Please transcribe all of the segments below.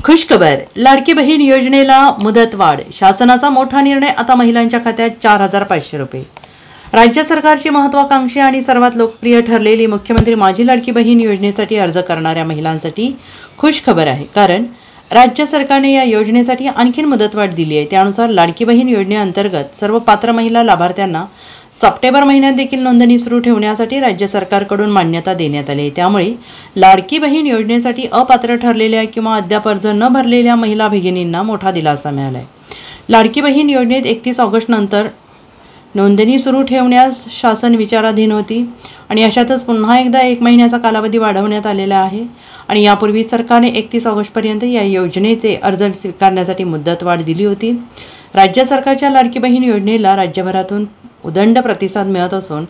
खुशखबर, लाडकी बहीण योजनेला मुदतवाढ. शासनाचा मोठा निर्णय, आता महिलांच्या खात्यात 4,500 रुपये. राज्य सरकारची महत्त्वाकांक्षी आणि सर्वात लोकप्रिय ठरलेली मुख्यमंत्री माझी लाडकी बहीण योजनेसाठी अर्ज करणाऱ्या महिलांसाठी खुशखबर आहे. कारण राज्य सरकारने या योजनेसाठी आणखीन मुदतवाढ दिली आहे. त्यानुसार लाडकी बहीण योजनेअंतर्गत सर्व पात्र महिला लाभार्थ्यांना सप्टेंबर महिन्यात देखील नोंदणी सुरू ठेवण्यासाठी राज्य सरकारकडून मान्यता देण्यात आली आहे. त्यामुळे लाडकी बहीण योजनेसाठी अपात्र ठरलेल्या किंवा अद्याप अर्ज न भरलेल्या महिला भगिनींना मोठा दिलासा मिळाला आहे. लाडकी बहीण योजनेत 31 ऑगस्ट नंतर नोंदणी सुरू ठेवण्यास शासन विचाराधीन होती आणि अशातच पुन्हा एकदा 1 महिन्याचा कालावधी वाढवण्यात आलेला आहे. आणि यापूर्वी सरकारने 31 ऑगस्टपर्यंत या योजनेचे अर्ज स्वीकारण्यासाठी मुदतवाढ दिली होती. राज्य सरकारच्या लाडकी बहीण योजनेला राज्यभरातून उदंड प्रतिसाद मिळत असून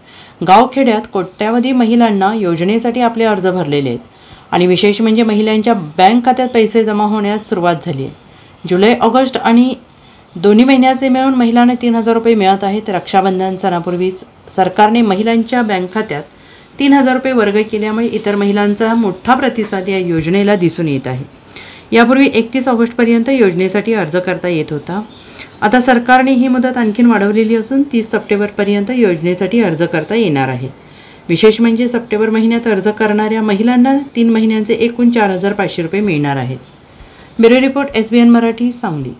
गावखेड्यात कोट्यावधी महिलांना योजनेसाठी आपले अर्ज भरलेले आहेत. आणि विशेष म्हणजे महिलांच्या बँक खात्यात पैसे जमा होण्यास सुरुवात झाली आहे. जुलै ऑगस्ट आणि दोन्ही महिन्याचे मिळून महिलांना 3,000 रुपये मिळत आहेत. रक्षाबंधन सणापूर्वीच सरकारने महिलांच्या बँक खात्यात 3,000 रुपये वर्ग केल्यामुळे इतर महिलांचा मोठा प्रतिसाद या योजनेला दिसून येत आहे. यापूर्वी 31 ऑगस्टपर्यंत योजनेसाठी अर्ज करता येत होता. आता सरकारने ही मुदत आणखीन वाढवलेली असून 30 सप्टेंबरपर्यंत योजनेसाठी अर्ज करता येणार आहे. विशेष म्हणजे सप्टेंबर महिन्यात अर्ज करणाऱ्या महिलांना 3 महिन्यांचे एकूण 4,500 रुपये मिळणार आहेत. Bureau report, SBN Marathi, Sangli.